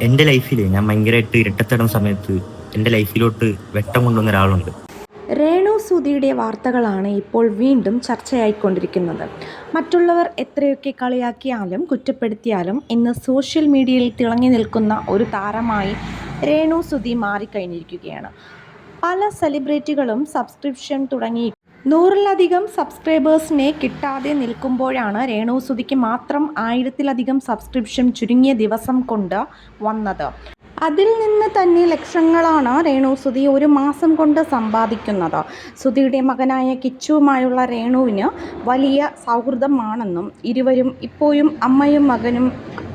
എൻ്റെ ലൈഫിൽ ഞാൻ ഭയങ്കരമായിട്ട് ഇരട്ടത്തടം സമയത്ത് എൻ്റെ ലൈഫിലോട്ട് വെട്ടം കൊണ്ടുവന്ന ഒരാളുണ്ട്. രേണു സുധിയുടെ വാർത്തകളാണ് ഇപ്പോൾ വീണ്ടും ചർച്ചയായിക്കൊണ്ടിരിക്കുന്നത്. മറ്റുള്ളവർ എത്രയൊക്കെ കളിയാക്കിയാലും കുറ്റപ്പെടുത്തിയാലും ഇന്ന് സോഷ്യൽ മീഡിയയിൽ തിളങ്ങി നിൽക്കുന്ന ഒരു താരമായി രേണു സുധി മാറിക്കഴിഞ്ഞിരിക്കുകയാണ്. പല സെലിബ്രിറ്റികളും സബ്സ്ക്രിപ്ഷൻ തുടങ്ങി 100-ലധികം സബ്സ്ക്രൈബേഴ്സിനെ കിട്ടാതെ നിൽക്കുമ്പോഴാണ് രേണു സുധിക്ക് മാത്രം 1000-ലധികം സബ്സ്ക്രിപ്ഷൻ ചുരുങ്ങിയ ദിവസം കൊണ്ട് വന്നത്. അതിൽ നിന്ന് തന്നെ ലക്ഷങ്ങളാണ് രേണു സുധി ഒരു മാസം കൊണ്ട് സമ്പാദിക്കുന്നത്. സുധിയുടെ മകനായ കിച്ചുവുമായുള്ള രേണുവിന് വലിയ സൗഹൃദമാണെന്നും ഇരുവരും ഇപ്പോഴും അമ്മയും മകനും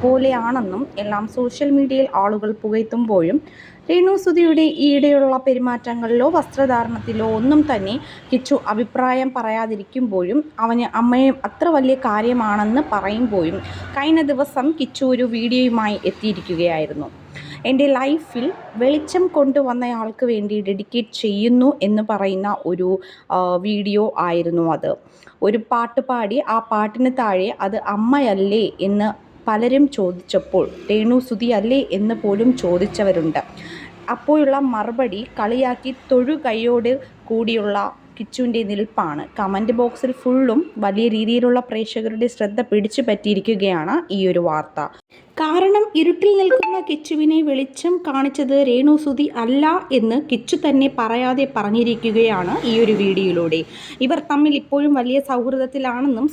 പോലെയാണെന്നും എല്ലാം സോഷ്യൽ മീഡിയയിൽ ആളുകൾ പുകഴ്ത്തുമ്പോഴും രേണു സുധിയുടെ ഈയിടെയുള്ള പെരുമാറ്റങ്ങളിലോ വസ്ത്രധാരണത്തിലോ ഒന്നും തന്നെ കിച്ചു അഭിപ്രായം പറയാതിരിക്കുമ്പോഴും അവന് അമ്മയും അത്ര വലിയ കാര്യമാണെന്ന് പറയുമ്പോഴും കഴിഞ്ഞ ദിവസം കിച്ചു ഒരു വീഡിയോയുമായി എത്തിയിരിക്കുകയായിരുന്നു. എൻ്റെ ലൈഫിൽ വെളിച്ചം കൊണ്ടുവന്നയാൾക്ക് വേണ്ടി ഡെഡിക്കേറ്റ് ചെയ്യുന്നു എന്ന് പറയുന്ന ഒരു വീഡിയോ ആയിരുന്നു അത്. ഒരു പാട്ട് പാടി ആ പാട്ടിന് താഴെ അത് അമ്മയല്ലേ എന്ന് പലരും ചോദിച്ചപ്പോൾ രേണു സുധി അല്ലേ എന്ന് പോലും ചോദിച്ചവരുണ്ട്. അപ്പോഴുള്ള മറുപടി കളിയാക്കി തൊഴുകൈയോട് കൂടിയുള്ള കിച്ചുവിൻ്റെ നിൽപ്പാണ്. കമൻറ്റ് ബോക്സിൽ ഫുള്ളും വലിയ രീതിയിലുള്ള പ്രേക്ഷകരുടെ ശ്രദ്ധ പിടിച്ചു പറ്റിയിരിക്കുകയാണ് ഈ ഒരു വാർത്ത. കാരണം ഇരുട്ടിൽ നിൽക്കുന്ന കിച്ചുവിനെ വെളിച്ചം കാണിച്ചത് രേണു സുധി അല്ല എന്ന് കിച്ചു തന്നെ പറയാതെ പറഞ്ഞിരിക്കുകയാണ് ഈ ഒരു വീഡിയോയിലൂടെ. ഇവർ തമ്മിൽ ഇപ്പോഴും വലിയ സൗഹൃദത്തിലാണെന്നും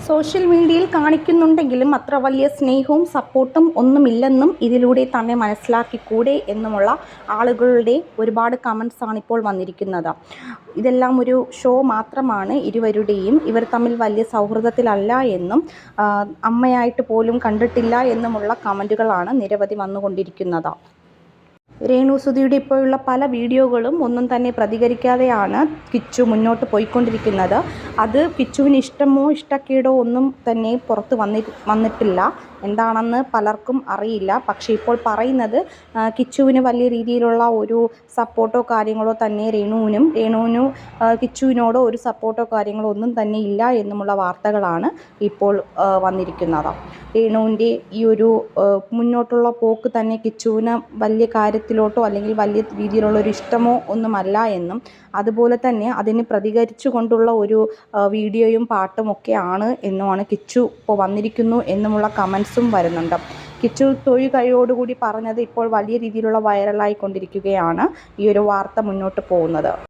സോഷ്യൽ മീഡിയയിൽ കാണിക്കുന്നുണ്ടെങ്കിലും അത്ര വലിയ സ്നേഹവും സപ്പോർട്ടും ഒന്നുമില്ലെന്നും ഇതിലൂടെ തന്നെ മനസ്സിലാക്കിക്കൂടെ എന്നുമുള്ള ആളുകളുടെ ഒരുപാട് കമൻസാണ് ഇപ്പോൾ വന്നിരിക്കുന്നത്. ഇതെല്ലാം ഒരു ഷോ മാത്രമാണ് ഇരുവരുടെയും. ഇവർ തമ്മിൽ വലിയ സൗഹൃദത്തിലല്ല എന്നും അമ്മയായിട്ട് പോലും കണ്ടിട്ടില്ല എന്നുമുള്ള കമൻറ്റുകളാണ് നിരവധി വന്നുകൊണ്ടിരിക്കുന്നത്. രേണു സുധിയുടെ ഇപ്പോഴുള്ള പല വീഡിയോകളും ഒന്നും തന്നെ പ്രതികരിക്കാതെയാണ് കിച്ചു മുന്നോട്ട് പോയിക്കൊണ്ടിരിക്കുന്നത്. അത് കിച്ചുവിന് ഇഷ്ടമോ ഇഷ്ടക്കേടോ ഒന്നും തന്നെ പുറത്ത് വന്നിട്ടില്ല. എന്താണെന്ന് പലർക്കും അറിയില്ല. പക്ഷേ ഇപ്പോൾ പറയുന്നത് കിച്ചുവിന് വലിയ രീതിയിലുള്ള ഒരു സപ്പോർട്ടോ കാര്യങ്ങളോ തന്നെ രേണുവിനും കിച്ചുവിനോടോ ഒരു സപ്പോർട്ടോ കാര്യങ്ങളോ ഒന്നും തന്നെ ഇല്ല എന്നുമുള്ള വാർത്തകളാണ് ഇപ്പോൾ വന്നിരിക്കുന്നത്. രേണുവിൻ്റെ ഈ ഒരു മുന്നോട്ടുള്ള പോക്ക് തന്നെ കിച്ചുവിന് വലിയ കാര്യത്തിലോട്ടോ അല്ലെങ്കിൽ വലിയ രീതിയിലുള്ള ഒരു ഇഷ്ടമോ ഒന്നുമല്ല എന്നും അതുപോലെ തന്നെ അതിന് പ്രതികരിച്ചു കൊണ്ടുള്ള ഒരു വീഡിയോയും പാട്ടും ഒക്കെയാണ് എന്നുമാണ് കിച്ചു ഇപ്പോൾ വന്നിരിക്കുന്നു എന്നുമുള്ള കമൻസും വരുന്നുണ്ട്. കിച്ചു തൊഴുകൈയോടുകൂടി പറഞ്ഞത് ഇപ്പോൾ വലിയ രീതിയിലുള്ള വൈറലായിക്കൊണ്ടിരിക്കുകയാണ് ഈ ഒരു വാർത്ത മുന്നോട്ട് പോകുന്നത്.